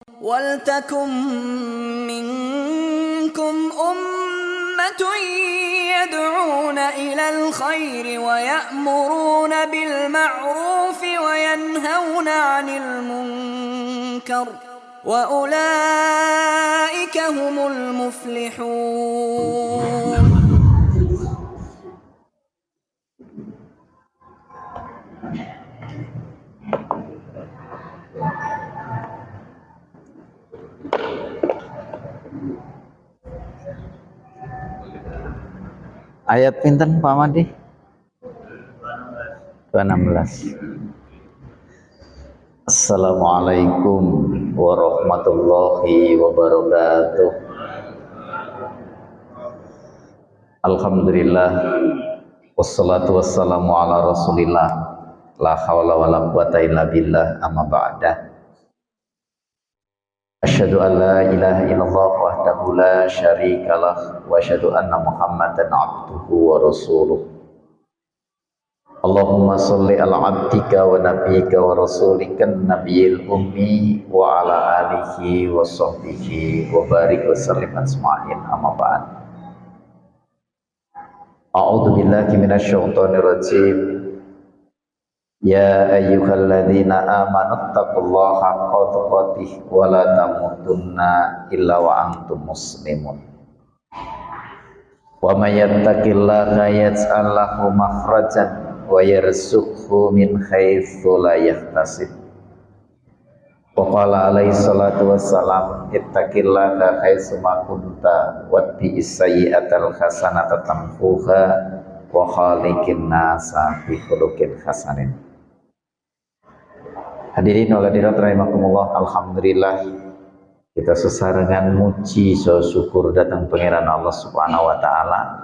وَلْتَكُن مِّنكُمْ أُمَّةٌ يَدْعُونَ إِلَى الْخَيْرِ وَيَأْمُرُونَ بِالْمَعْرُوفِ وَيَنْهَوْنَ عَنِ الْمُنكَرِ وَأُولَئِكَ هُمُ الْمُفْلِحُونَ. Ayat pinten Pak Madi? 216. Assalamualaikum warahmatullahi wabarakatuh. Alhamdulillah wassalatu wassalamu ala rasulillah la hawla wa la quwata illa billah amma ba'da. Asyhadu an la ilaha illallah wahdahu la syarikalah wa asyhadu anna muhammadan abduhu wa rasuluh. Allahumma salli ala abdika wa nabiyyika wa rasulika nabiyil ummi wa ala alihi wa sahbihi wa barik wa sallim asma'in amma ba'd. A'udzu billahi minasyaitonir rajim. Ya ayyuhalladzina amanu taqullaha haqqa tuqatih wa la tamutunna illa wa antum muslimun. Wa may yattaqillaha yaj'al lahu makhrajan wa yarzuqhu min haitsu la yahtasib. Wa qala alaihi salatu wassalam ittaqillaha haitsu ma kunta watbi'is sayyi'atal hasanata tamhuha wa khaliqin nasa bi khuluqin hasanin. Hadirin wal hadirat rahimakumullah, alhamdulillah kita sesarengan muji so syukur datang pangeran Allah Subhanahu wa taala.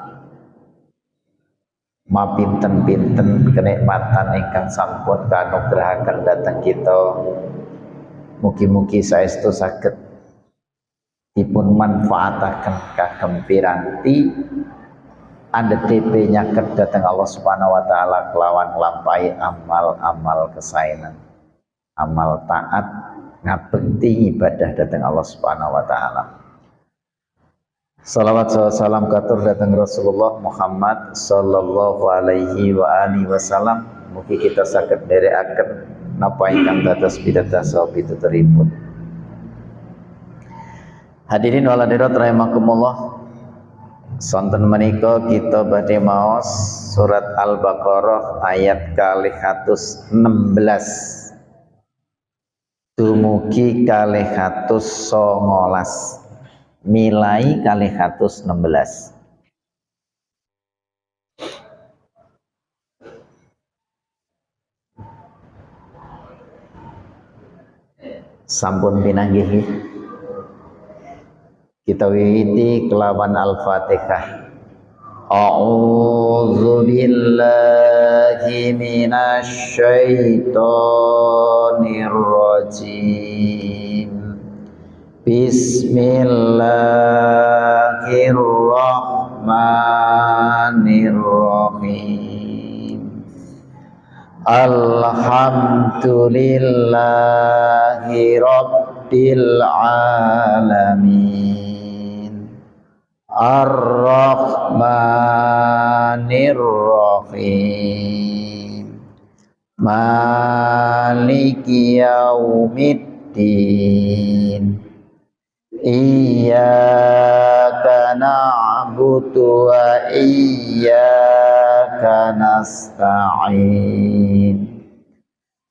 Mapinten-pinten kenikmatan ingkang sampun kanugrahaken dhateng kita. Mugi-mugi saestu saged dipun manfaataken kagem piranti andhepe nyaket dhateng Allah Subhanahu wa taala kelawan nglampahi amal-amal kesaenan. Amal taat ngabekti ibadah dhateng Allah Subhanahu wa taala. Salawat salam katur dhateng Rasulullah Muhammad sallallahu alaihi wa alihi wasallam. Mugi kita saged nderekaken napa ingkang dados pitados pituturipun. Hadirin wal hadirat rahimakumullah. Sonten menika kita badhe maos surat Al-Baqarah ayat 216 dumugi 219 milai 216. Sampun pinanggih kita wiwiti kelawan Al-Fatihah. A'udzu billahi minasy syaithanir rajim. Bismillahirrahmanirrahim. Alhamdulillahi rabbil alamin. Ar-Rahmanir Rahim. Maliki yaumiddin. Iyyaka na'budu wa iyyaka nasta'in.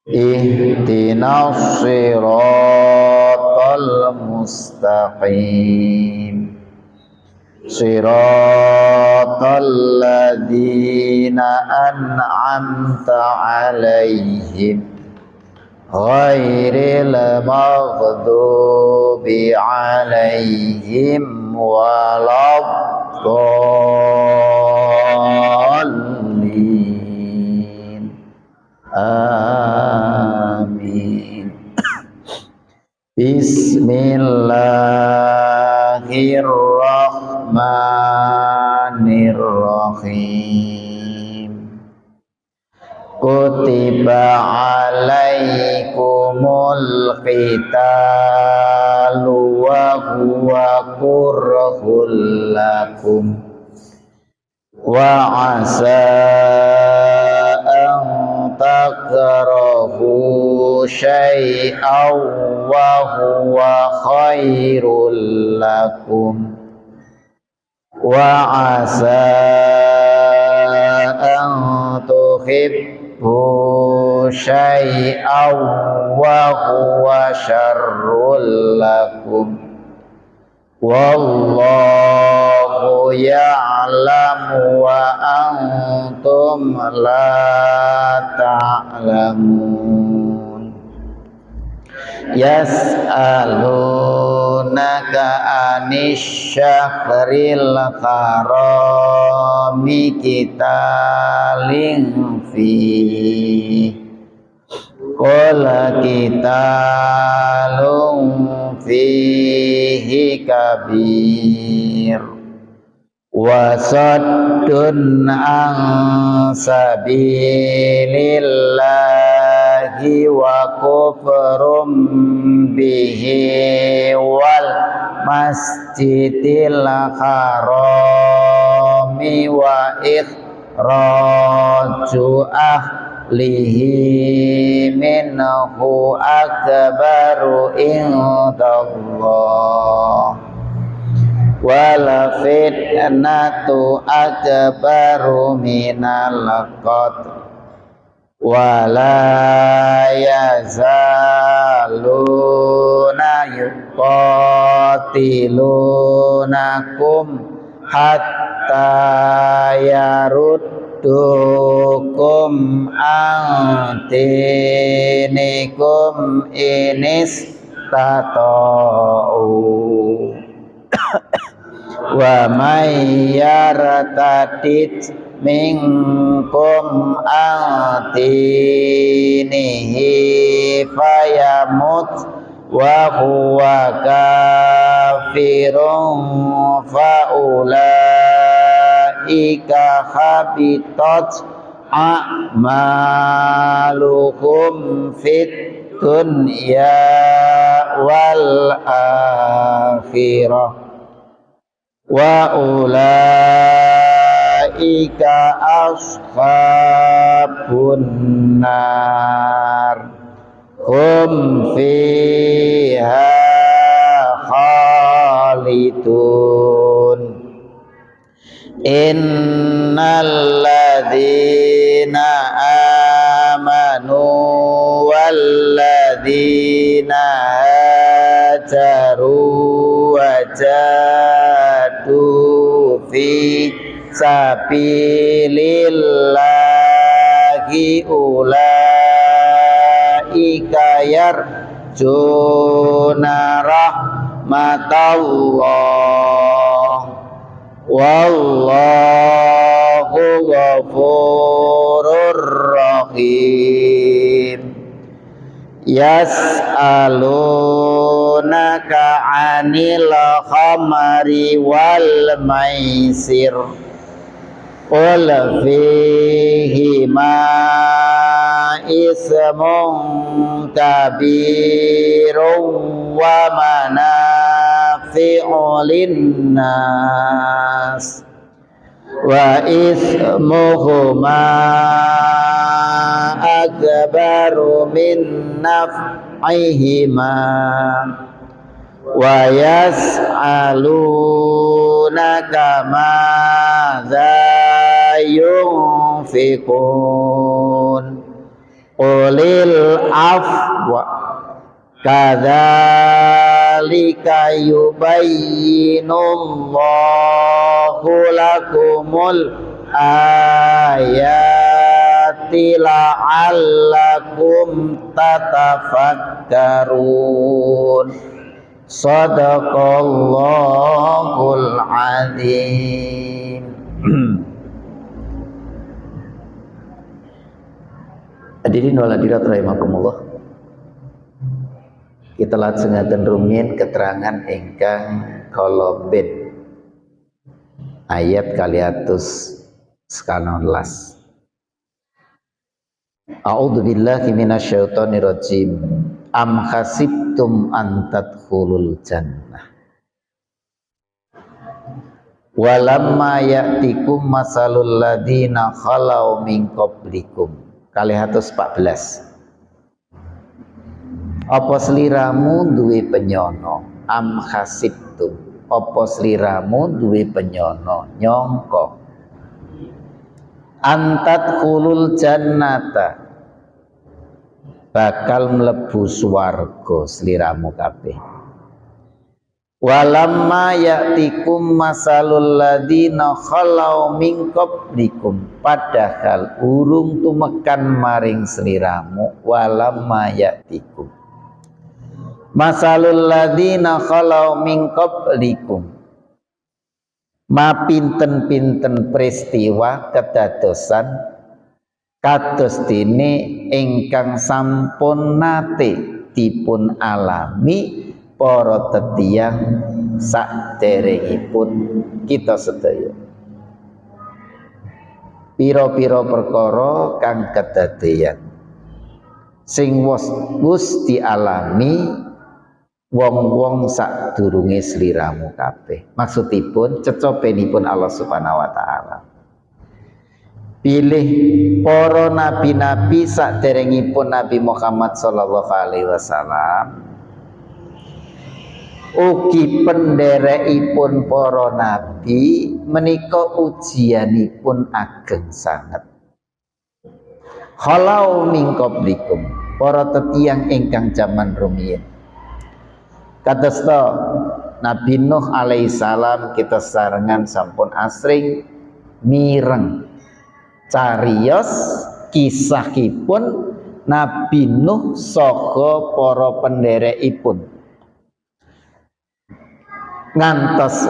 Ihdinas siratal mustaqim. Siratal ladzina an'amta 'alaihim ghairil maghdubi 'alaihim waladdallin. Amin. Bismillahirrahmanirrahim. Kutiba alaikumun qitalu wa huwa kurhul lakum wa asa an takrahu syai'aw wa huwa khairul lakum wa asa an tuhibbu syai'aw wa huwa syarrul lakum wallahu ya'lamu wa antum la ta'lamun yas'alunaka anisy syahril harami qitalin fi qul qitalun fihi kabir wa saddun an sabilillahi wa kufrum bihi wal masjidil harami wa ikhraju ahlihi minhu akbaru indallah wal fitnatu akbaru minal qatl wala yazaluna yuqatilunakum hatta yaruddukum an dinikum inis tata'u wa may yartadid minkum atinihi fayamut wa huwa kafirun faulaika habitat a'maluhum fit dunya wal akhirah wa ulaika ashabun nar hum fiha khalidun innal ladzina amanu wal ladzina hajaru wajadu fi sabilillahi ulaika yarjuna rahmatallah wallahu ghafurur rahim yas'alunaka 'anil khamri wal maisir qul fihima ismun kabirun wa manafi'u linnas wa ismuhuma akbaru min naf'ihima wa yas'alunaka madza yunfiqun qulil afwa kadzalika yubayyinullahu lakumul ayati la'allakum tatafakkarun sadaqallahul azim. Hadirin wal hadirat rahimakumullah, kita lajengaken rumiyin keterangan ingkang kolobet ayat kaliatus sekanon las. A'udzu billahi minasyaitonir rajim. am hasibtum an tadkhulul jannah walamma ya'tikum masalul ladina khalau min qablikum. 214. Apa sliramu duwe penyono, am hasibtum, apa sliramu duwe penyono nyangka antat khulul jannata bakal mlebu swarga sliramu kabeh. Walamma ya'tikum masalul ladina khalau min qablikum, padahal urung tumekan maring sliramu walamma ya'tikum masalul ladina khalau min qablikum, ma pinten-pinten peristiwa kedadosan kados dene ingkang sampun nate dipun alami para tetiang saderengipun kita sedaya. Pira-pira perkara kang kedadeyan sing wis dialami wong-wong sadurunge sliramu kabeh. Maksudipun cecopenipun Allah Subhanahu wa taala. Pilih para nabi-nabi saderengipun Nabi Muhammad sallallahu alaihi wasallam. Ugi penderekipun para nabi menika ujianipun ageng sanget. Khalau min qablikum, para tetiang ingkang jaman rumiyin. Kadosta Nabi Nuh alaihissalam kita sarengan sampun asring mireng cariyos kisahipun Nabi Nuh saha para penderekipun. Ngantos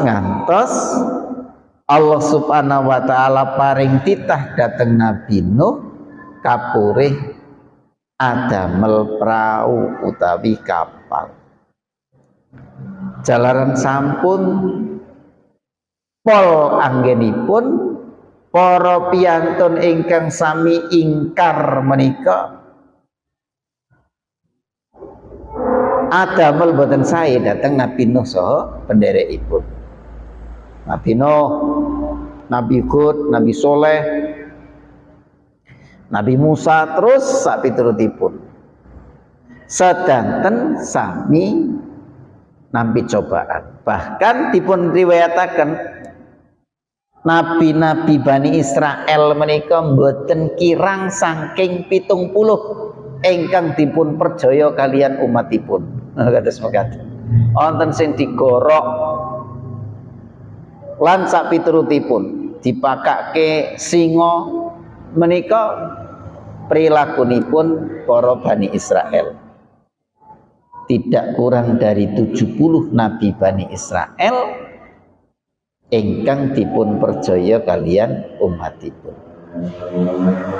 Allah Subhanahu wa taala paring titah dhateng Nabi Nuh kapurih adamel prau utawi kapal. Jalaran sampun pol anggenipun para piyantun ingkang sami ingkar menika adamel boten sae dhateng Nabi Nuh saha penderekipun. Nabi Nuh, Nabi Hud, Nabi Soleh, Nabi Musa terus sak piturutipun. Sedanten sami nampi cobaan. Bahkan dipun riwayataken nabi-nabi Bani Israel menika mboten kirang saking 70 ingkang dipun perjaya kalian umatipun. Kados mekaten. Wonten sing digorok lan sak piturutipun dipakake singa menika perilakunipun para Bani Israel. Tidak kurang dari 70 nabi Bani Israel ingkang dipun perjaya kalian umatipun.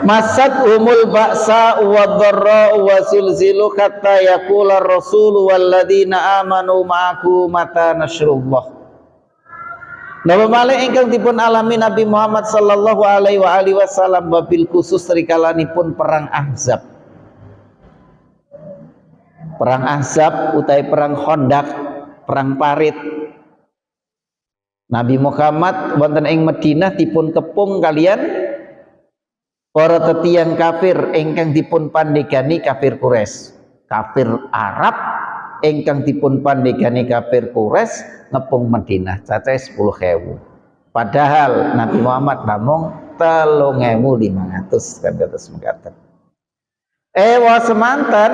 Masat umul ba'sa wa dharra wa zulzilu hatta yaqula ar-rasul walladzina amanu ma'ahu mata nasrullah. Napa malih ingkang dipun alami Nabi Muhammad sallallahu alaihi wasallam wabil khusus rikalanipun perang Ahzab. Perang Ahzab utawi perang Khandaq, perang Parit. Nabi Muhammad wonten ing Madinah dipun kepung kalian para tetiang kafir ingkang dipun pandegani kafir Quraisy. Kafir Arab ingkang dipun pandegani kafir Quraisy ngepung Madinah cacahe 10.000. Padahal Nabi Muhammad namung 3.500 kan kados mekaten. Semanten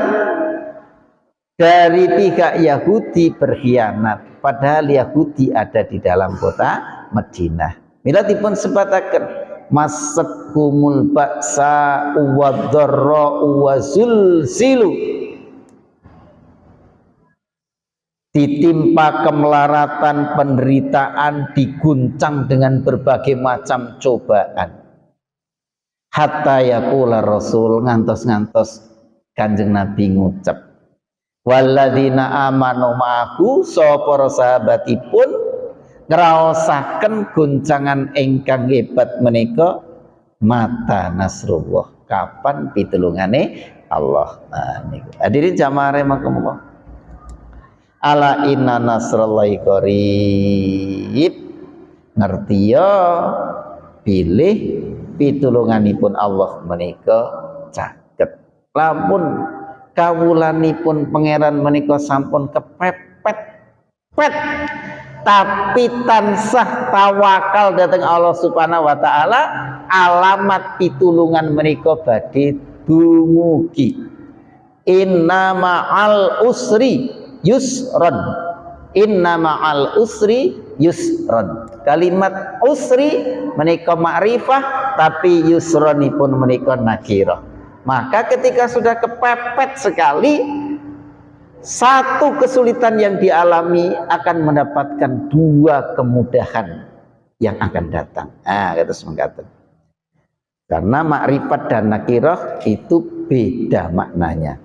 dari pihak Yahudi berkhianat, padahal Yahudi ada di dalam kota Madinah. Mila dipun sebataken masatkumul ba'sa wa dharra wa zulzilu, ditimpa kemelaratan, penderitaan, diguncang dengan berbagai macam cobaan. Hatta yaqula Rasul, ngantos-ngantos Kanjeng Nabi ngucap, walladzina amanu ma'ahu, para sahabatipun ngraosaken guncangan ingkang hebat menika mata nasrullah, kapan pitulungane Allah. Nah, niku. Hadirin jamaah rahimakumullah. Ala inna nasrallahi qarib. Ngerti ya pilih pitulunganipun Allah menika caket. Lamun kawulanipun pangeran menika sampun kepepet pet, tapi tansah tawakal datang Allah Subhanahu wa taala, alamat pitulungan menika badhe dumugi. Inna ma'al usri yusran. Inna ma'al usri yusran. Kalimat usri menika ma'rifah, tapi yusranipun menika nakirah. Maka ketika sudah kepepet sekali, satu kesulitan yang dialami akan mendapatkan dua kemudahan yang akan datang. Kata mengatakan. Karena makrifat dan nakirah itu beda maknanya.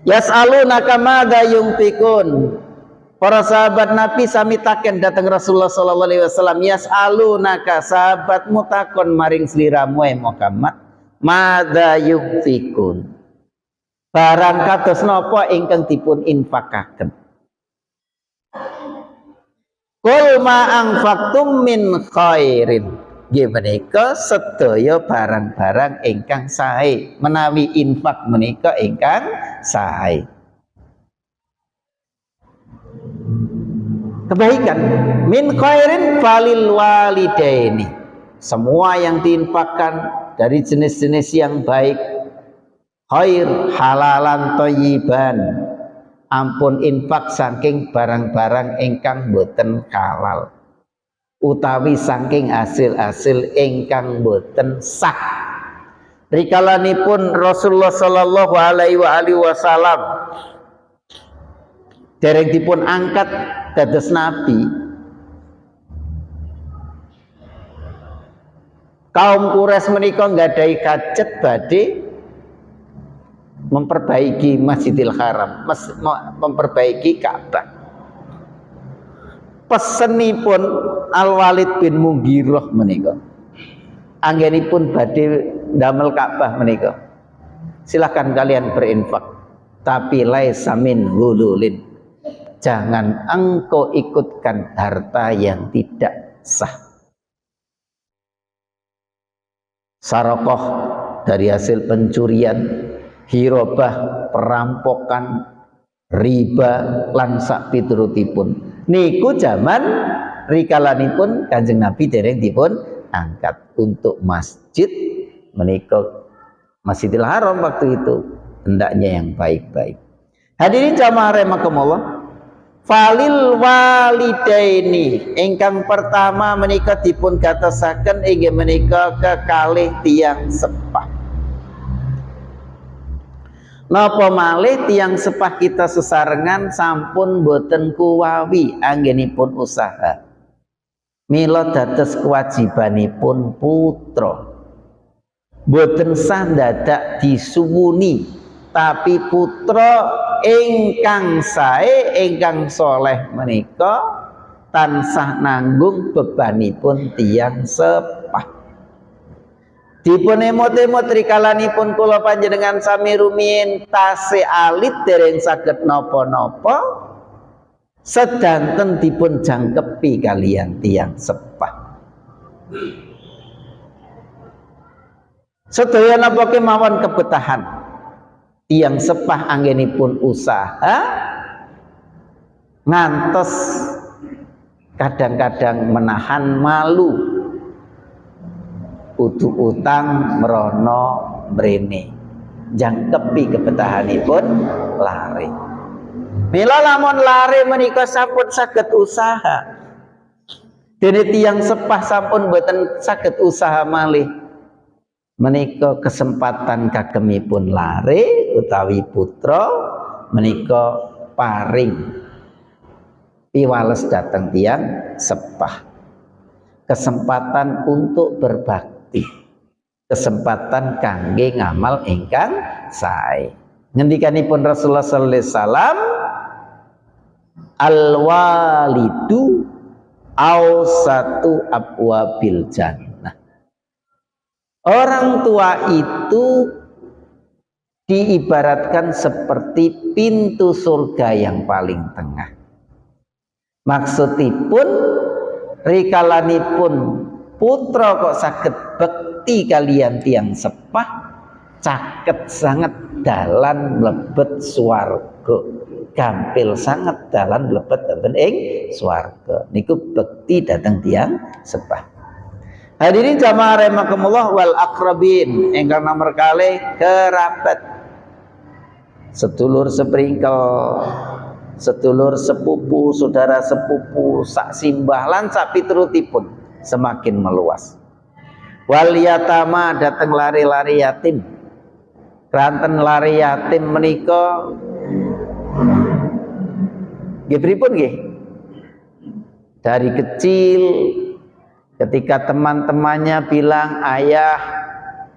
Yas'alunaka madza yunfikun. Para sahabat Nabi sami taken datang Rasulullah sallallahu alaihi wasallam, yas'alunaka, sahabatmu takon maring sliramu Muhammad, madza yunfikun. Barang kados napa ingkang dipun infakaken. Qul ma anfaqtum min khairin. Nggih menika sedaya barang-barang ingkang sae, menawi infak menika ingkang sae. Kebaikan min khairin falil walidaini. Semua yang diinfakkan dari jenis-jenis yang baik, khair halalan thayyiban, ampun infak saking barang-barang ingkang boten halal, utawi saking hasil-hasil ingkang boten sah. Rikalanipun Rasulullah sallallahu alaihi wasallam dereng dipun angkat dados nabi, kaum Quraisy menika nggadahi hajat badhe memperbaiki Masjidil Haram, memperbaiki Ka'bah. Pesenipun Al-Walid bin Mughirah menika, anggenipun badhe damel Ka'bah menika, silakan kalian berinfak, tapi laisa min hululin, jangan engkau ikutkan harta yang tidak sah. Sarokoh dari hasil pencurian, hirobah perampokan, riba lan sak piturutipun niku zaman rikalanipun Kanjeng Nabi dereng dipun angkat untuk masjid menika Masjidil Haram waktu itu hendaknya yang baik-baik. Hadirin jamaah rahimakumullah, falil walidaini ingkang pertama menika dipun gatosaken inggih menika kekalih tiyang sepah. Napa malih tiyang sepah kita sesarengan sampun boten kuwawi anggenipun usaha. Mila dados kewajibanipun putra. Boten sah dadak disuwuni, tapi putra ingkang sae ingkang soleh menika tansah nanggung bebanipun tiyang sepah. Dipun emot-emot rikalanipun kula panjenengan sami rumiyin tasih alit dereng saged napa-napa, sedanten dipun jangkepi kalian tiyang sepah. Sedaya napa kemawon kebetahan tiyang sepah anggenipun usaha ngantos kadang-kadang menahan malu, kudu utang merono mrene, jangkepi kebetahanipun lare. Mila lamun lare menika sampun saged usaha, dene tiyang sepah sampun boten saged usaha malih, menika kesempatan kagemipun lare utawi putra menika paring piwales dateng tiyang sepah, kesempatan untuk berbakti, kesempatan kangge ngamal ingkang sae. Ngendikanipun Rasulullah sallallahu alaihi wasallam, al walidu awsatu abwabil jannah. Orang tua itu diibaratkan seperti pintu surga yang paling tengah. Maksudipun rikalanipun putra kok saged bekti kalian tiang sepah, caket sangat dalan mlebet swarga, gampil sangat dalan mlebet wonten ing swarga. Niku bekti dateng tiang sepah. Hadirin jamaah rahimakumullah wal aqrabin, ingkang nomor kalih kerabat, sedulur sepringkel, sedulur sepupu, saudara sepupu, sak simbah lan sak piturutipun semakin meluas. Wal yatama, dateng lari-lari yatim. Ranten lari yatim menika nggih pripun nggih? Dari kecil ketika teman-temannya bilang ayah,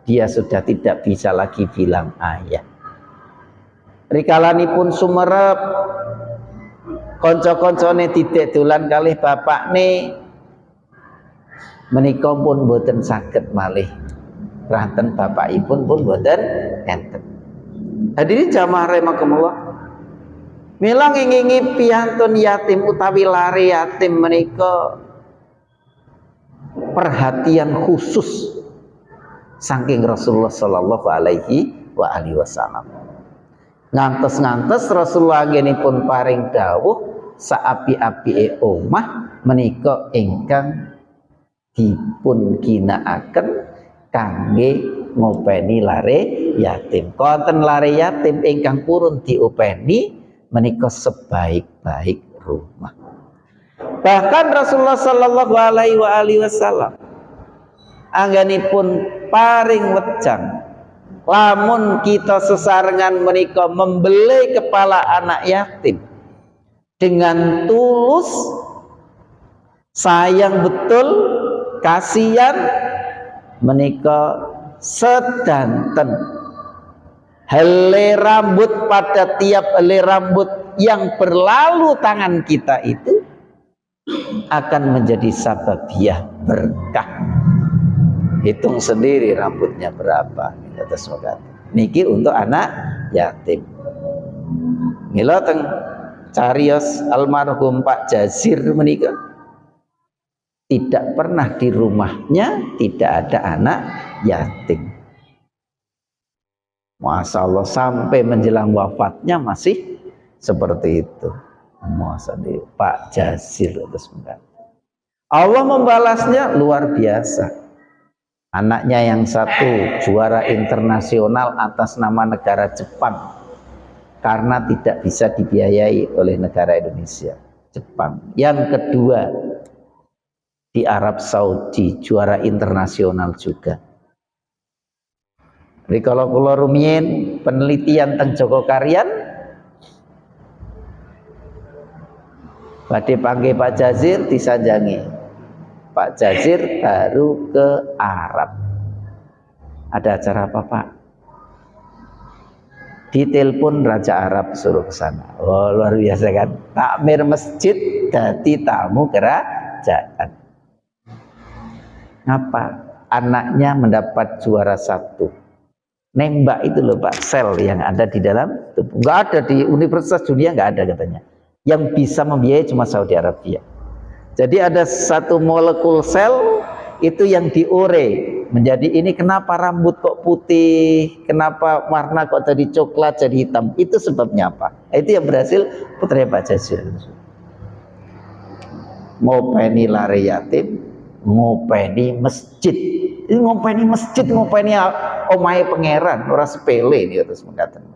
dia sudah tidak bisa lagi bilang ayah. Rikalanipun sumerep, konco-koncone didik dolan kalih bapakne, menika pun boten saged malih. Ranten bapakipun pun boten enten. Hadirin jamaah rahimakumullah, mila ngingi piyantun yatim utawi lare yatim menika perhatian khusus saking Rasulullah sallallahu alaihi wasallam. Ngantos-ngantos Rasulullah pun paring dawuh saapi-apike omah menika ingkang dipun ginakaken kangge ngopeni lare yatim. Konten lare yatim ingkang purun diopeni menika sebaik-baik rumah. Bahkan Rasulullah sallallahu alaihi wasallam anggenipun paring wejang, lamun kita sesarengan menika membelai kepala anak yatim dengan tulus, sayang betul, kasihan, menika sedanten helai rambut pada tiap helai rambut yang berlalu tangan kita itu akan menjadi sababiah berkah. Hitung sendiri rambutnya berapa. Niki untuk anak yatim. Mila teng cariyos almarhum Pak Jazir menika tidak pernah di rumahnya tidak ada anak yatim. Masya Allah, sampai menjelang wafatnya masih seperti itu. Masya Allah, Pak Jazir terus mengatakan. Allah membalasnya luar biasa. Anaknya yang satu juara internasional atas nama negara Jepang karena tidak bisa dibiayai oleh negara Indonesia. Jepang. Yang kedua di Arab Saudi juara internasional juga. Rikala kula rumiyin penelitian teng Joko Karyan badhe panggih Pak Jazir disanjangi. Pak Jazir baru ke Arab. Ada acara apa Pak? Ditelepon Raja Arab suruh ke sana. Oh, luar biasa kan? Takmir masjid dadi tamu kerajaan. Ngapa? Anaknya mendapat juara satu. Nembak itu loh Pak, sel yang ada di dalam tubuh. Nggak ada di universitas dunia, nggak ada katanya. Yang bisa membiayai cuma Saudi Arabia. Jadi ada satu molekul sel itu yang diure menjadi ini. Kenapa rambut kok putih, kenapa warna kok jadi coklat jadi hitam, itu sebabnya apa? Itu yang berhasil putra Pak Jazir. Ngopeni lare yatim, ngopeni masjid. Ini ngopeni masjid, ngopeni omahe pangeran, ora sepele ini terus mengatakan.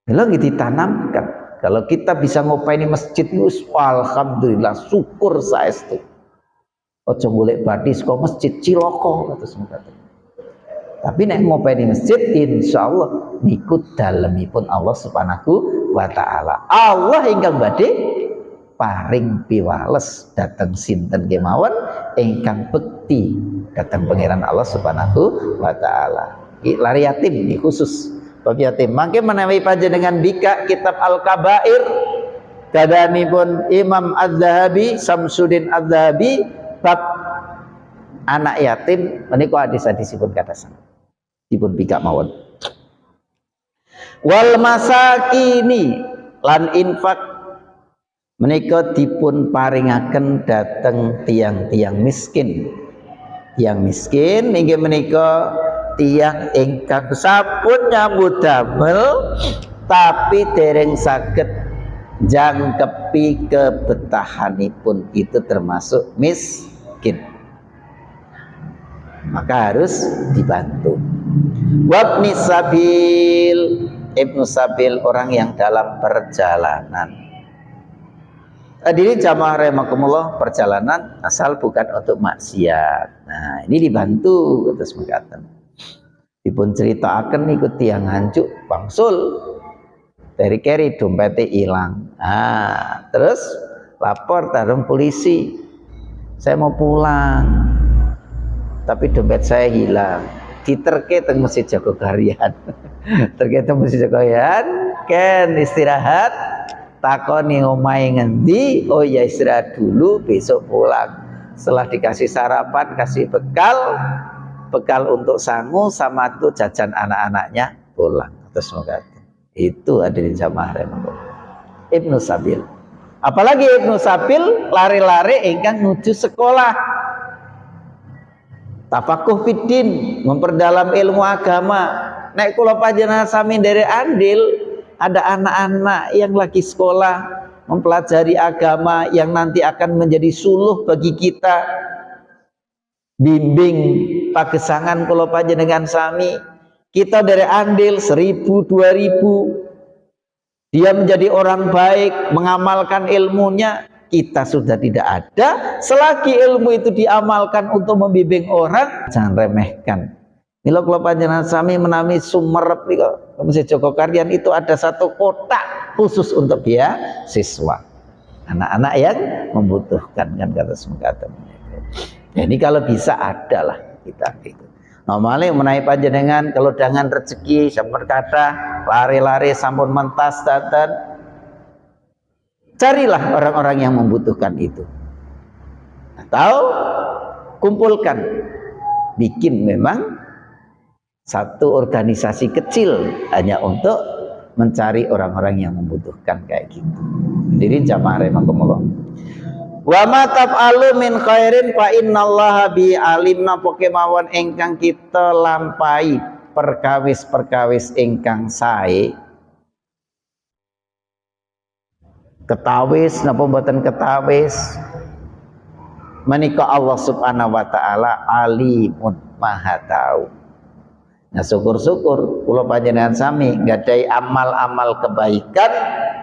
Kalau ditanamkan, kalau kita bisa ngopeni masjid itu, alhamdulillah, syukur saestu. Ojo golek badhe saka masjid cilaka terus mengatakan. Tapi nek ngopeni masjid, insyaallah niku dalemipun Allah Subhanahu wa taala. Allah ingkang badhe paring piwales dhateng sinten kemawon ingkang bekti dhateng pangeran Allah Subhanahu wa taala. Lari yatim ini khusus bab yatim. Mangke menawi panjenengan bika kitab Al-Kabair kadanipun Imam Az-Zahabi, Samsuddin Az-Zahabi bab anak yatim menika hadis-hadisipun katasan. dipun pikak mawon. Wal masakini lan infak menika dipun paringaken dhateng tiang-tiang miskin. Tiang miskin inggih menika tiang ingkang sampun nyambut damel tapi dereng saged jangkepi kebetahanipun, itu termasuk miskin, maka harus dibantu. Wabni sabil, ibnu sabil orang yang dalam perjalanan. Hadirin jamaah rahimakumullah, perjalanan asal bukan untuk maksiat. Nah, ini dibantu terus mengatakan. Dipun ceritakan ikut tiang hancuk bangsul dari keri dompetnya hilang. Nah, terus lapor tarung polisi. Saya mau pulang, tapi dompet saya hilang. Diterke teng Masjid Jogokarian. Terke teng Masjid Jogokarian, ken istirahat. Takoni omahe ngendi? Oh ya istirahat dulu, besok pulang. Setelah dikasih sarapan, kasih bekal untuk sangu sama tuh jajan anak-anaknya, pulang. Terus mengatakan itu hadirin jamaah rahimakumullah. Ibnu Sabil. Apalagi Ibnu Sabil lari-lari ingkang nuju sekolah. Tafakuh fiddin, memperdalam ilmu agama. Nek kula panjenengan sami nderek andil, ada anak-anak yang lagi sekolah mempelajari agama yang nanti akan menjadi suluh bagi kita. Bimbing pagesangan kula panjenengan sami, kita dari andil 1000 2000, dia menjadi orang baik, mengamalkan ilmunya, kita sudah tidak ada. Selagi ilmu itu diamalkan untuk membimbing orang, jangan remehkan. Mila kula panjenengan sami menami Sumerep nika Masjid Jogokarian itu ada satu kotak khusus untuk beasiswa anak-anak yang membutuhkan, kan kata semekatan. Jadi kalau bisa adalah kita itu. Normalnya menaik panjenengan kalau dengan rezeki sampun kathah lari-lari sampun mentas datan, carilah orang-orang yang membutuhkan itu, atau kumpulkan, bikin memang satu organisasi kecil hanya untuk mencari orang-orang yang membutuhkan kayak gitu. Jadi jamaah rahimakumullah. Wa ma taf'alu min khairin fa innallaha bi alimna, poke mawon ingkang kita lampahi perkawis-perkawis ingkang sae. Ketawis napa mboten ketawis, menika Allah Subhanahu wa taala alimun, maha tahu. Nah, syukur-syukur kula panjenengan sami nggadahi amal-amal kebaikan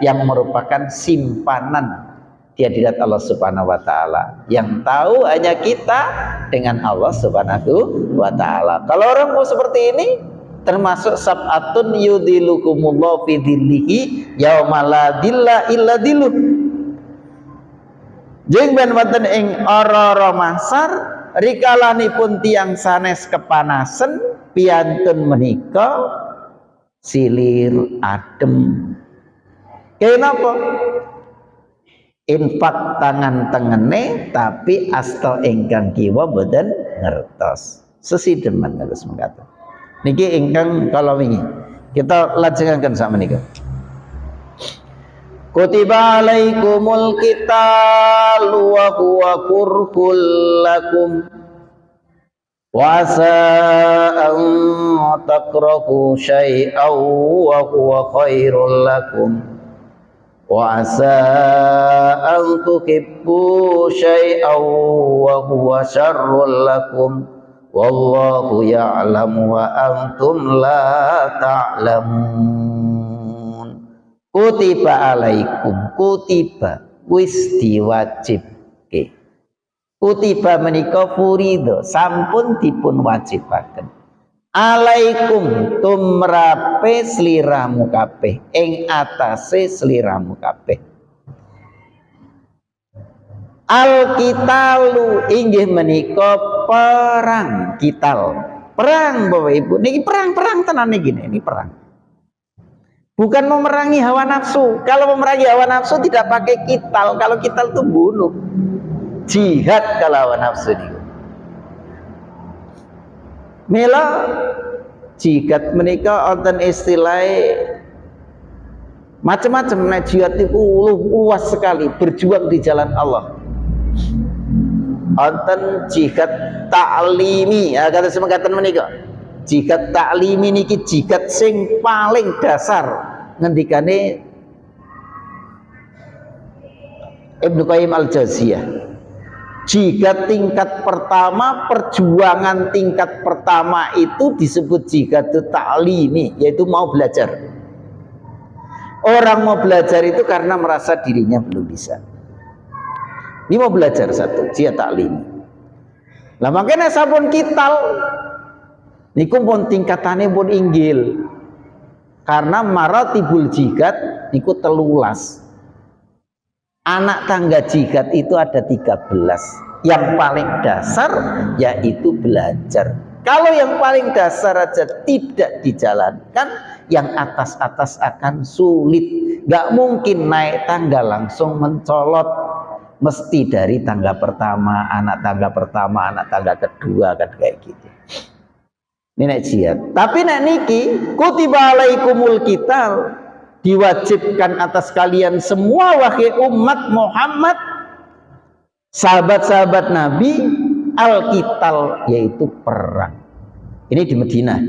yang merupakan simpanan di hadirat Allah Subhanahu wa taala. Yang tahu hanya kita dengan Allah Subhanahu wa taala. Kalau orang mau seperti ini termasuk sab'atun yudhilukumullahu fi dhillihi yauma la dhilla illa dhilluh. Jeung ben wonten ing ora-ora masar rikalanipun tiang sanes kepanasan piantun menika silir adem. Kenapa? Infak tangan tengene tapi asta ingkang kiwa boten ngertos. Sesideman terus mengkata. Niki ingkang kalau wingi kita lajengaken sak menika. Kutiba alaikumul qitalu wa huwa kurhul lakum wa asa an takrahu syai'aw wa huwa khairul lakum wa asa an tuhibbu syai'aw wa huwa syarrul lakum wallahu ya'lamu wa antum la ta'lamun. Kutiba alaikum, kutiba wis diwajibke. Kutiba menika furido, sampun dipun wajibaken. Alaikum tumrape sliramu kabeh, ing atase sliramu kabeh. Al-qitalu inggih menika perang, kital. Perang Bapak Ibu, niki perang tenan niki, ini perang. Bukan memerangi hawa nafsu. Kalau memerangi hawa nafsu tidak pakai kital. Kalau kital itu bunuh. Jihad kalau hawa nafsu ini. Mila Jihad menika wonten istilah macam-macam. Nek jihad itu luas sekali, berjuang di jalan Allah. Wonten jihad taklimi, ya kata semangkatan menika. Jihad taklimi niki jihad sing paling dasar ngendikane Ibnu Qayyim Al-Jauziyah. Jihad tingkat pertama, perjuangan tingkat pertama itu disebut jihad taklimi, yaitu mau belajar. Orang mau belajar itu karena merasa dirinya belum bisa. Ini mau belajar satu, jihad taklimi. Lah makanya sampun kital niku pun tingkatannya pun inggil. Karena maratibul jihad niku 13. Anak tangga jihad itu ada 13. Yang paling dasar yaitu belajar. Kalau yang paling dasar aja tidak dijalankan, yang atas-atas akan sulit. Gak mungkin naik tangga langsung mencolot. Mesti dari tangga pertama, anak tangga kedua, kan kayak gitu. Ini nek jihad. Tapi nek niki kutiba alaikumul qital, diwajibkan atas kalian semua wahai umat Muhammad, sahabat-sahabat Nabi, al-qital, yaitu perang. Ini di Madinah.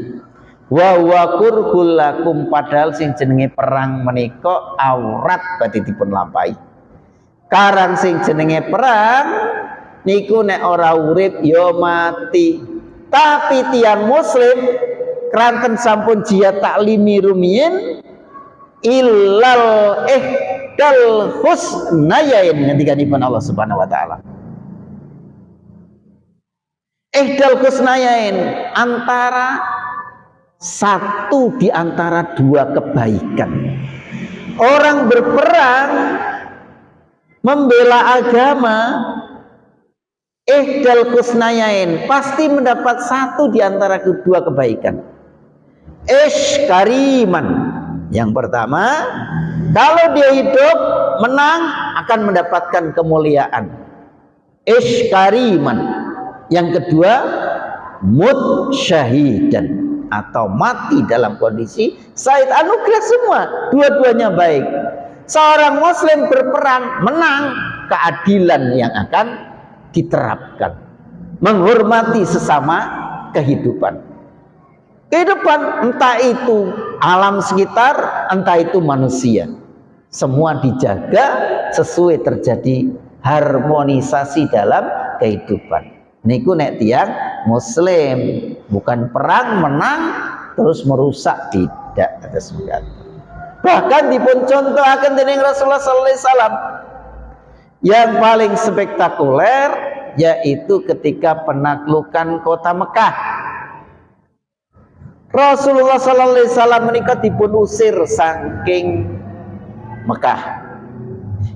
Wa wa kurhul lakum, padahal sing jenenge perang menika aurat badhe dipun lampahi. Karang sing jenenge perang niku nek ora urip ya mati. Tapi tiang muslim kranten sampun jihad taklimi rumiyin illal ihdal husnayain, ngendikanipun Allah Subhanahu wa taala. Ihdal husnayain, antara satu di antara dua kebaikan. Orang berperang membela agama, ihdal husnayain, pasti mendapat satu di antara kedua kebaikan. Ish kariman, yang pertama, kalau dia hidup menang akan mendapatkan kemuliaan. Ish kariman. Yang kedua, mut syahidan, atau mati dalam kondisi syahid, anugerah semua, dua-duanya baik. Seorang muslim berperang menang, keadilan yang akan diterapkan, menghormati sesama kehidupan. Kehidupan entah itu alam sekitar, entah itu manusia, semua dijaga sesuai terjadi harmonisasi dalam kehidupan. Niku nek tiang muslim, bukan perang menang terus merusak, tidak, ada semangat. Bahkan dipun contohaken dening Rasulullah sallallahu alaihi wasallam yang paling spektakuler yaitu ketika penaklukan kota Mekah. Rasulullah sallallahu alaihi wasallam menika dipun usir saking Mekah.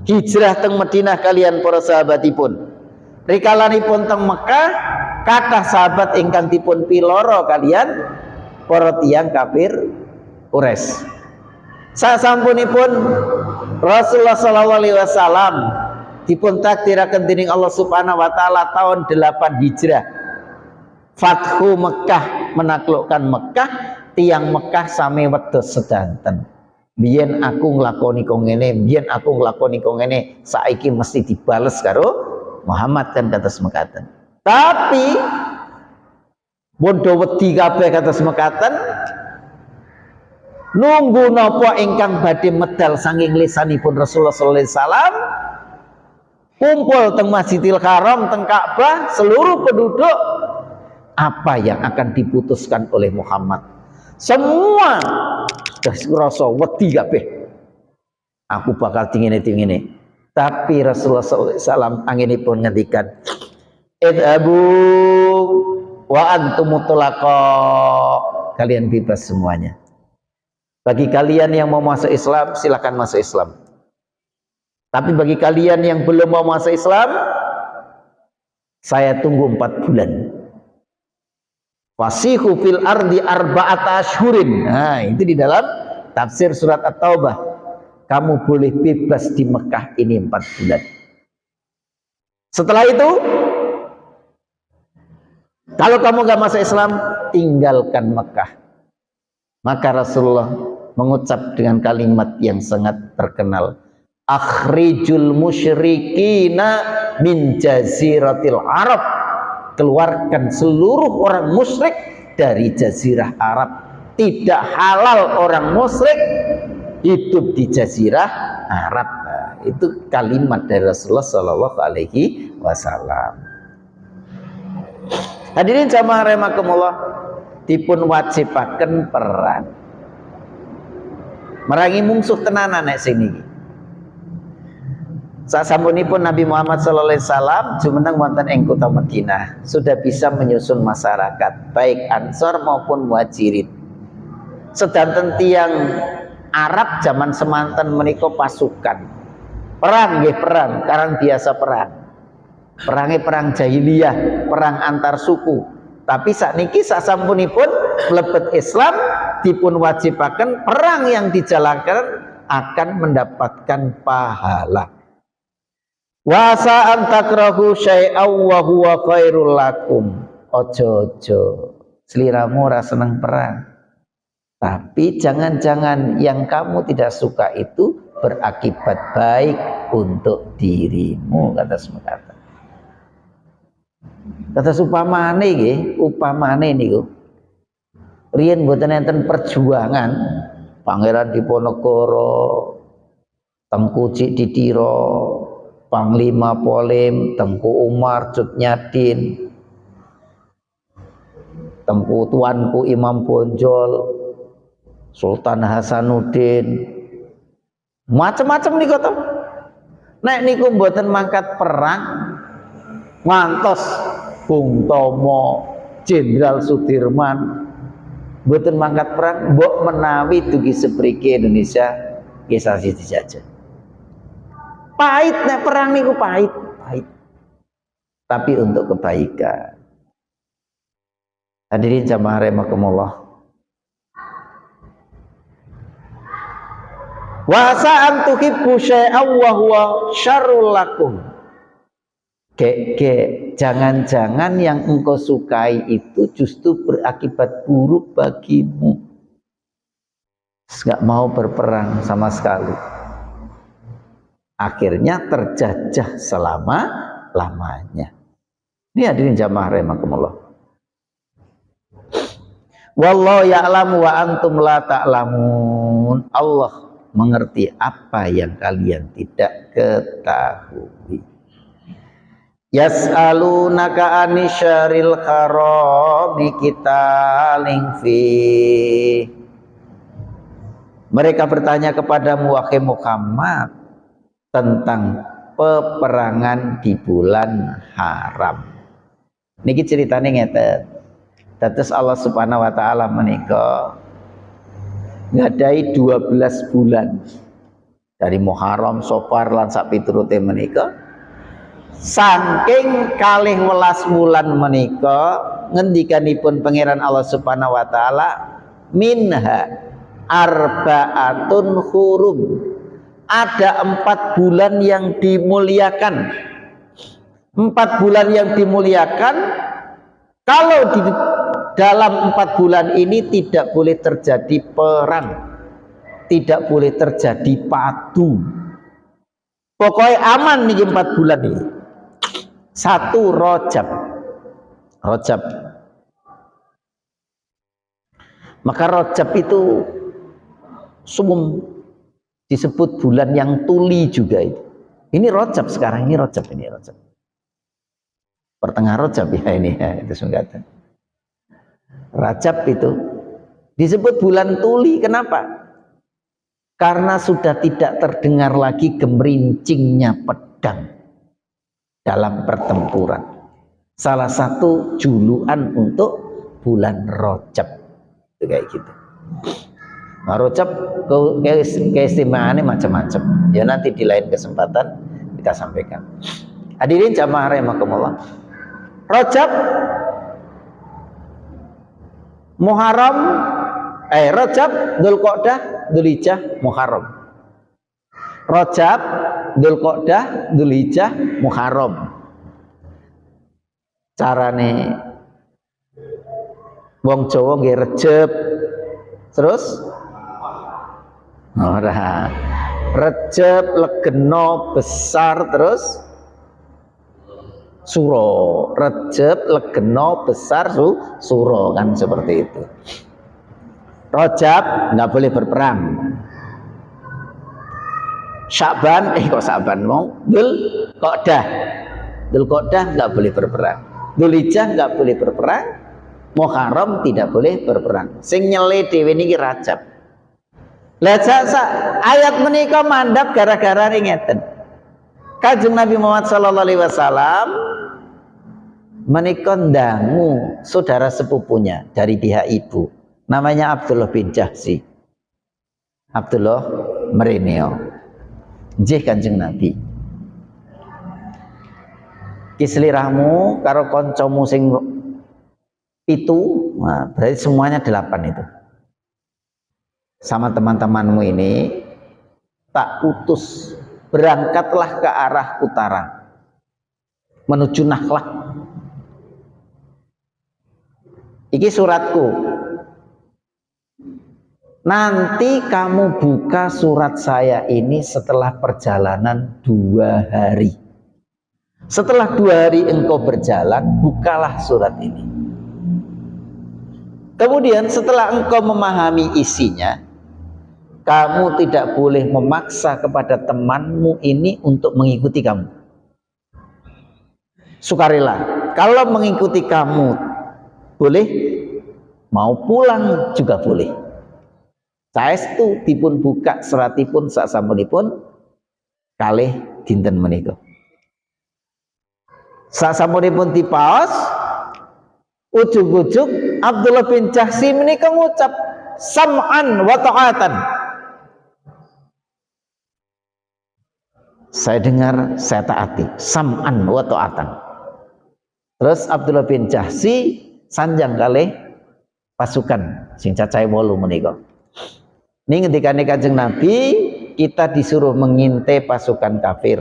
Hijrah teng Madinah kalian para sahabatipun. Rikalanipun teng Mekah kathah sahabat ingkang dipun piloro kalian para tiyang kafir Quraisy. Sasampunipun Rasulullah sallallahu alaihi wasallam dipun takdiraken dening Allah Subhanahu wa taala tahun 8 Hijrah. Fathu Mekah, menaklukkan Mekah, tiang Mekah sami wedhus sedanten. Biyen aku nglakoni kok ngene, biyen aku nglakoni kok ngene, saiki mesti dibales karo Muhammad, kan kata semekaten. Tapi bondo wedi kabeh kata semekaten, nunggu napa ingkang badhe medal saking lisanipun Rasulullah sallallahu alaihi wasallam, kumpul teng Masjidil Haram, teng Ka'bah, seluruh penduduk, apa yang akan diputuskan oleh Muhammad. Semua sudah ngerasa wedi kabeh, aku bakal tingene. Tapi Rasulullah SAW anginipun ngendikan, idhabu wa antum mutlaqa, kalian bebas semuanya. Bagi kalian yang mau masuk Islam, silakan masuk Islam. Tapi bagi kalian yang belum mau masuk Islam, saya tunggu 4 bulan. Wasihu fil ardi arba'ata ashhurin. Nah, itu di dalam tafsir surat At-Taubah. Kamu boleh bebas di Mekah ini 4 bulan. Setelah itu, kalau kamu gak masuk Islam, tinggalkan Mekah. Maka Rasulullah mengucap dengan kalimat yang sangat terkenal, akhrijul musyrikina min jaziratil Arab, keluarkan seluruh orang musyrik dari jazirah Arab. Tidak halal orang musyrik hidup di jazirah Arab. Nah, itu kalimat dari Rasulullah Shallallahu Alaihi Wasallam. Hadirin jamaah rahimakumullah, dipun wajibaken perang merangi mungsuh tenanan nek sini. Sasampunipun Nabi Muhammad sallallahu alaihi wasallam jumeneng wonten ing kota Madinah, sudah bisa menyusun masyarakat baik Ansor maupun Muhajirin. Sedanten tiyang Arab zaman semanten menika pasukan. Perang nggih perang, karang biasa perang. Perangnya perang jahiliyah, perang antar suku. Tapi sakniki sasampunipun mlebet Islam dipun wajibaken perang yang dijalankan akan mendapatkan pahala. Wa sa'an takrahu syai'aw wa huwa khairul lakum. Ojo-ojo sliramu ora seneng perang. Tapi jangan-jangan yang kamu tidak suka itu berakibat baik untuk dirimu, kata semekata. Kata upamane nggih, upamane niku. Riyen mboten enten perjuangan Pangeran Diponegoro, Tengku Cikditiro, Panglima Polim, Tengku Umar Cut Nyadin, Tengku Tuanku Imam Bonjol, Sultan Hasanuddin, macam-macam niku to. Nek niku mboten mangkat perang, ngantos Bung Tomo, Jenderal Sudirman, mboten mangkat perang, mbok menawi dugi sepriki Indonesia kisah dijajah. Pahit nek perang niku pahit. Tapi untuk kebaikan. Hadirin jamaah rahimakumullah. Wa sa'an tuhibbu syai'aw wa huwa syarrul lakum. Jangan-jangan yang engkau sukai itu justru berakibat buruk bagimu. Enggak mau berperang sama sekali. Akhirnya terjajah selama-lamanya. Ini hadirin jamaah rahimakumullah. Wallahu ya'lamu wa antum la ta'lamun. Allah mengerti apa yang kalian tidak ketahui. Yas'alunaka anisyaril harami qitalin fi. Mereka bertanya kepadamu wahai Muhammad tentang peperangan di bulan haram. Niki ceritane ngeten. Dados Allah Subhanahu wa taala menika ngadai 12 bulan dari Muharram, Safar lan sak piturute menika. Saking 12 wulan menika ngendikanipun pangeran Allah Subhanahu wa taala, minha arba'atun hurum. Ada 4 bulan yang dimuliakan. 4 bulan yang dimuliakan. Kalau di dalam 4 bulan ini tidak boleh terjadi perang, tidak boleh terjadi padu. Pokoknya aman nih 4 bulan ini. 1 Rajab. Maka Rajab itu sumum, disebut bulan yang tuli juga itu. Ini Rajab sekarang, ini Rajab. Pertengahan Rajab ya ini ya, itu sungguh. Rajab itu disebut bulan tuli. Kenapa? Karena sudah tidak terdengar lagi gemerincingnya pedang dalam pertempuran. Salah satu julukan untuk bulan Rajab itu kayak gitu. Nah, Rajab keistimewaannya macam-macam. Ya nanti di lain kesempatan kita sampaikan. Hadirin jamaah rahimakumullah. Rajab, Muharram, Rajab, Dzulqa'dah, Dzulhijjah, Muharram. Rajab, Dzulqa'dah, Dzulhijjah, Muharram. Carane wong Jawa nggih Rejeb, Terus ora. Rejab, Legeno, Besar, terus Suro. Rejab, Legeno, Besar, Suro, kan seperti itu. Rajab nggak boleh berperang. Sya'ban, kok Sya'ban mau? Dzulqa'dah nggak boleh berperang. Dzulhijjah nggak boleh berperang. Muharram tidak boleh berperang. Sing nyele dhewe niki Rajab. Lah ayat menika mandhap gara-gara ngeten. Kanjeng Nabi Muhammad sallallahu alaihi wasallam menika ndangu saudara sepupunya dari pihak ibu, namanya Abdullah bin Jahsi. Abdullah mereneo. Nggih Kanjeng Nabi. Ki sliramu karo kancamu sing itu, nah, berarti semuanya 8 itu. Sama teman-temanmu ini tak utus, berangkatlah ke arah utara menuju Nakhlah. Iki suratku. Nanti kamu buka surat saya ini setelah perjalanan 2 hari. Setelah 2 hari engkau berjalan, bukalah surat ini. Kemudian setelah engkau memahami isinya, kamu tidak boleh memaksa kepada temanmu ini untuk mengikuti kamu. Sukarela. Kalau mengikuti kamu boleh, mau pulang juga boleh. Saestu dipun buka seratipun sasampunipun kalih dinten menika. Sasampunipun dipaos, ujug-ujug Abdullah bin Jahsi menika ngucap sam'an wa ta'atan. Saya dengar, saya taati, sam'an wa ta'atan. Terus Abdullah bin Jahsi sanjang kalih pasukan sing cacahe 8 menika. Ning ngendikane Kanjeng Nabi, kita disuruh mengintai pasukan kafir.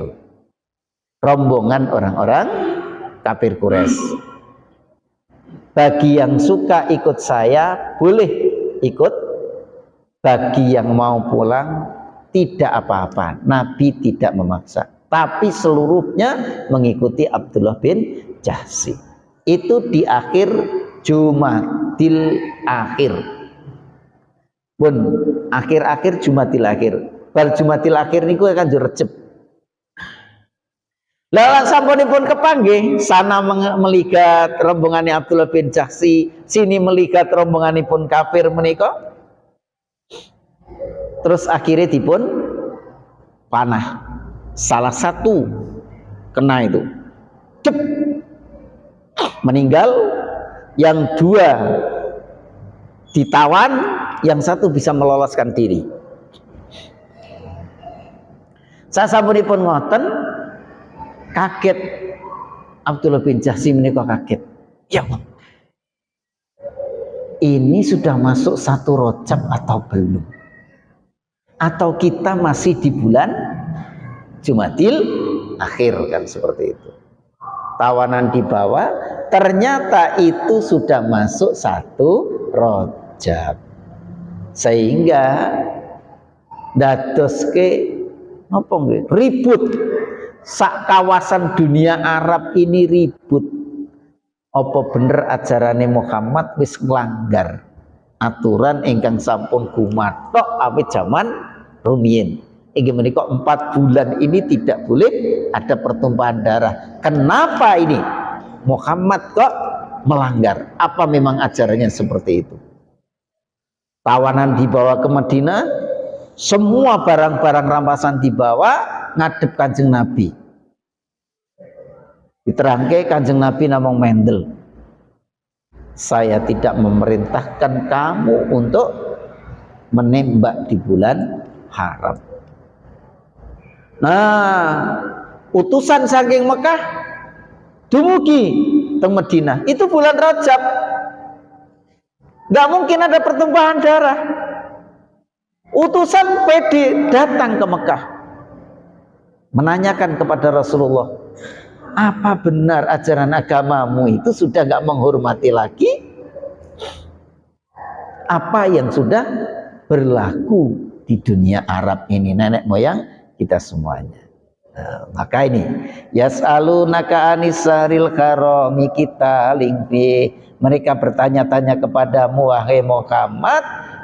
Rombongan orang-orang kafir Quraisy. Bagi yang suka ikut saya boleh ikut, bagi yang mau pulang tidak apa-apa. Nabi tidak memaksa, tapi seluruhnya mengikuti Abdullah bin Jahsi. Itu di akhir Jumadil Akhir. Pun akhir-akhir Jumadil Akhir. Bar Jumadil Akhir niku kan Rejab. Lah sampunipun kepanggih, sana melihat rombongannya Abdullah bin Jahsi, sini melihat rombonganipun kafir menika. Terus akhirnya dipun panah. Salah satu kena itu, cep, meninggal. Yang 2 ditawan, yang 1 bisa meloloskan diri. Sasampunipun ngoten, kaget Abdullah bin Jahsi menika kaget. Ya Allah, ini sudah masuk 1 Rajab atau belum? Atau kita masih di bulan Jumadil Akhir, kan seperti itu. Tawanan dibawa, ternyata itu sudah masuk 1 Rajab. Sehingga dadoske apa nggih? Ribut. Sak kawasan dunia Arab ini ribut. Apa bener ajarane Muhammad wis nglanggar aturan ingkang sampun gumathok awit zaman rumiyin. Inggih menika 4 bulan ini tidak boleh ada pertumpahan darah. Kenapa ini? Muhammad kok melanggar? Apa memang ajarannya seperti itu? Tawanan dibawa ke Madinah, semua barang-barang rampasan dibawa ngadep Kanjeng Nabi. Diterangke Kanjeng Nabi namung mendel. Saya tidak memerintahkan kamu untuk menembak di bulan haram. Nah, utusan saking Mekah dumugi teng Madinah, itu bulan Rajab. Nggak mungkin ada pertumpahan darah. Utusan PD datang ke Mekah, menanyakan kepada Rasulullah, apa benar ajaran agamamu itu sudah nggak menghormati lagi apa yang sudah berlaku di dunia Arab ini, nenek moyang kita semuanya. Nah, maka ini yas'alunaka anis syahril harami qitalin fi, mereka bertanya-tanya kepadamu wahai Muhammad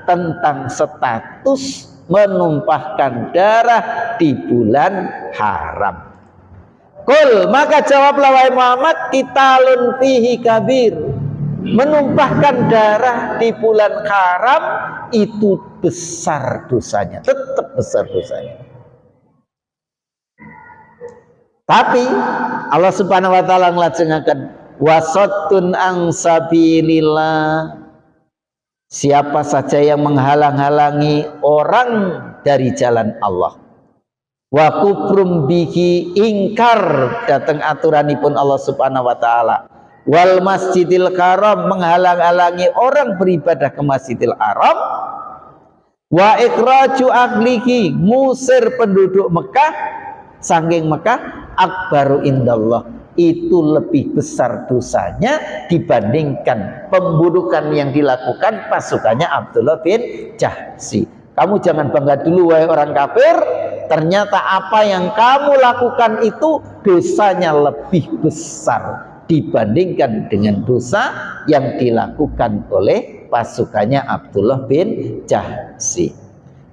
tentang status menumpahkan darah di bulan haram. Qul, maka jawablah wahai Muhammad, qitalun fihi kabir, menumpahkan darah di bulan haram itu besar dosanya, tetap besar dosanya. Tapi Allah Subhanahu wa taala nglajengaken wasattun ang sabilillah, siapa saja yang menghalang-halangi orang dari jalan Allah, wa kufrum bihi, ingkar datang aturanipun Allah Subhanahu wa taala, wal masjidil haram, menghalang-halangi orang beribadah ke Masjidil Haram, wa ikhraju ahlihi, musir penduduk Mekah saking Mekah, akbaru indallah, itu lebih besar dosanya dibandingkan pembunuhan yang dilakukan pasukannya Abdullah bin Jahsy. Kamu jangan bangga dulu wahai orang kafir, ternyata apa yang kamu lakukan itu dosanya lebih besar dibandingkan dengan dosa yang dilakukan oleh pasukannya Abdullah bin Jahsy.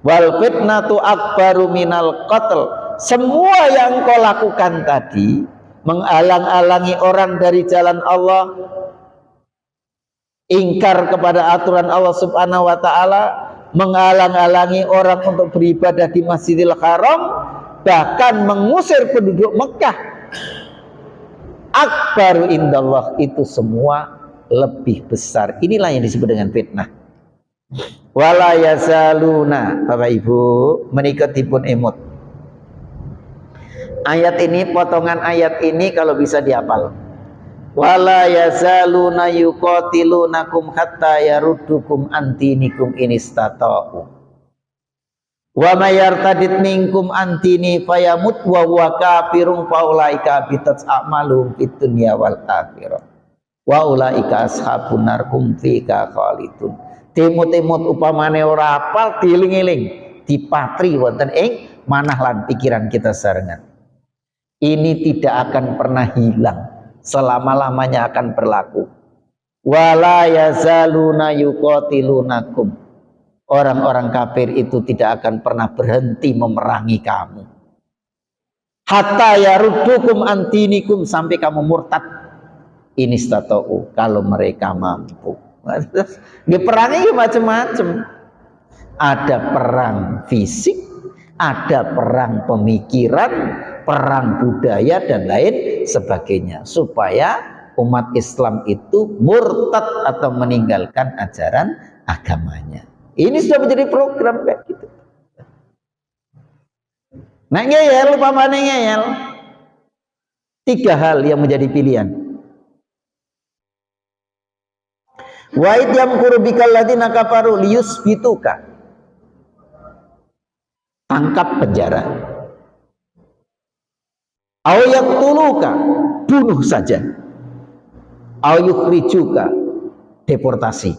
Wal fitnatu akbaru minal qatl, semua yang kau lakukan tadi, menghalang-halangi orang dari jalan Allah, ingkar kepada aturan Allah Subhanahu wa taala, menghalang-halangi orang untuk beribadah di Masjidil Haram, bahkan mengusir penduduk Mekah, akbaru indallah, itu semua lebih besar. Inilah yang disebut dengan fitnah. Wala yazaluna, Bapak Ibu menika dipun emut. Ayat ini, potongan ayat ini kalau bisa dihafal. Wala yazaluna yuqatilunakum hatta yaruddukum an dinikum in istata'u. Wa may yartadid minkum an dini fayamut wa huwa kafirun fa ulaika bitat a'malum fid dunya wal akhirah. Wa ulaika ashabun nar hum fiha khalidun. Timut-timut upamane ora hafal dieling-eling, dipatri wonten ing manah lan pikiran kita sarengan. Ini tidak akan pernah hilang, selama-lamanya akan berlaku. Wala yazaluna yuqatilunakum, orang-orang kafir itu tidak akan pernah berhenti memerangi kamu. Hatta yaruddukum an dinikum, sampai kamu murtad. Ini stata'u, kalau mereka mampu. Diperangi macam-macam. Ada perang fisik, ada perang pemikiran, perang budaya dan lain sebagainya, supaya umat Islam itu murtad atau meninggalkan ajaran agamanya. Ini sudah menjadi program kayak gitu. Nah, ngeyel, upamane ngeyel, 3 hal yang menjadi pilihan. Wa idyam kurubikal ladina kafaru liyusbituka, tangkap penjara. Au yaqtuluka, bunuh saja. Au yukhrijuka, deportasi,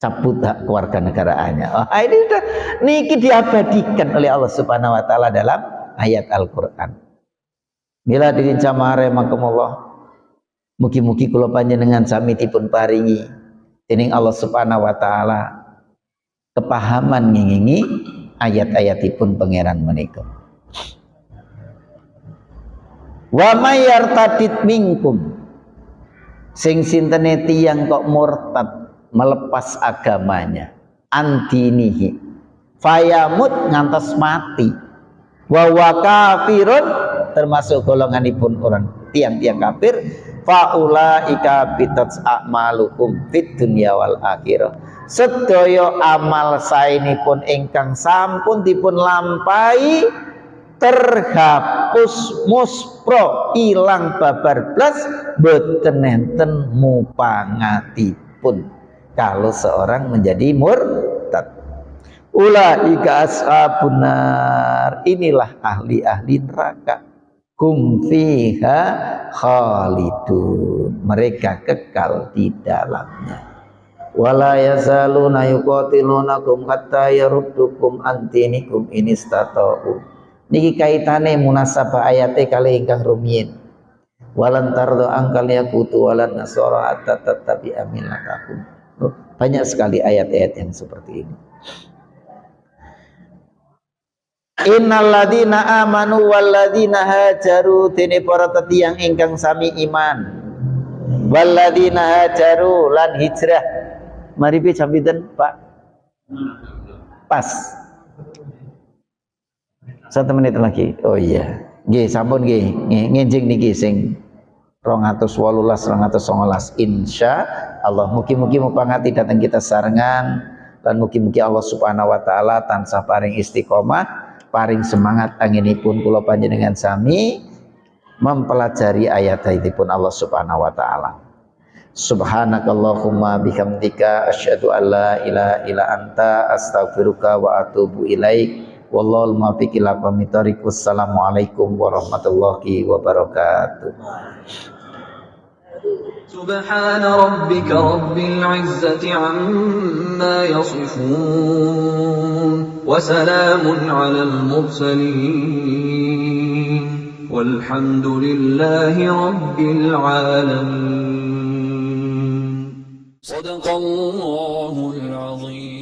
cabut hak kewarganegaraannya. Oh, ini sudah niki diabadikan oleh Allah Subhanahu wa taala dalam ayat Al-Qur'an. Mila diri camare makumullah. Mugi-mugi kula panjenengan sami dipun paringi dening Allah Subhanahu wa taala kepahaman ngingingi ayat-ayatipun pangeran menika. Wa may yartadid minkum, sing sintene tiyang kok murtad melepas agamanya, antinihi fayamut, ngantos mati, wa wa kafirun, termasuk golonganipun orang tiang-tiang kafir, faulaika bitats a'malukum fid dunya wal akhirah, sedaya amal saenipun ingkang sampun dipun lampahi terhapus muspro, ilang babar blas, boten enten mupangatipun kalau seorang menjadi murtad. Ulaika ashabun nar, inilah ahli-ahli neraka, hum fiha khalidun, mereka kekal di dalamnya. wala yazaluna yuqatilunakum hatta yaruddukum an dinikum in istata'u. Niki kaitane munasabah ayate kali ingkang rumiyin. Walan tardo angkal yakutu walan nasara hatta tattabi'a millatahum. Banyak sekali ayat-ayat yang seperti ini. Innal ladina amanu wal ladina hajaru, dene para tiyang ingkang sami iman. Wal ladina hajaru lan hijrah. Mari pi jam pinten, Pak? Pas. 1 menit lagi. Oh iya. Nggih, sampun nggih. Ngenjing niki sing 218 219 insya Allah. Mugi-mugi mupangati datang kita sarengan dan mugi-mugi Allah Subhanahu wa taala tansah paring istiqomah, paring semangat anginipun kula panjenengan sami mempelajari ayat-ayatipun Allah Subhanahu wa taala. Subhanakallahumma bihamdika asyhadu an la ilaha illa anta astaghfiruka wa atubu ilaik. Wallahul muwaffiq ila aqwamit thoriq. Wassalamualaikum warahmatullahi wabarakatuh. سبحان ربك رب العزة عما يصفون وسلام على المرسلين والحمد لله رب العالمين صدق الله العظيم.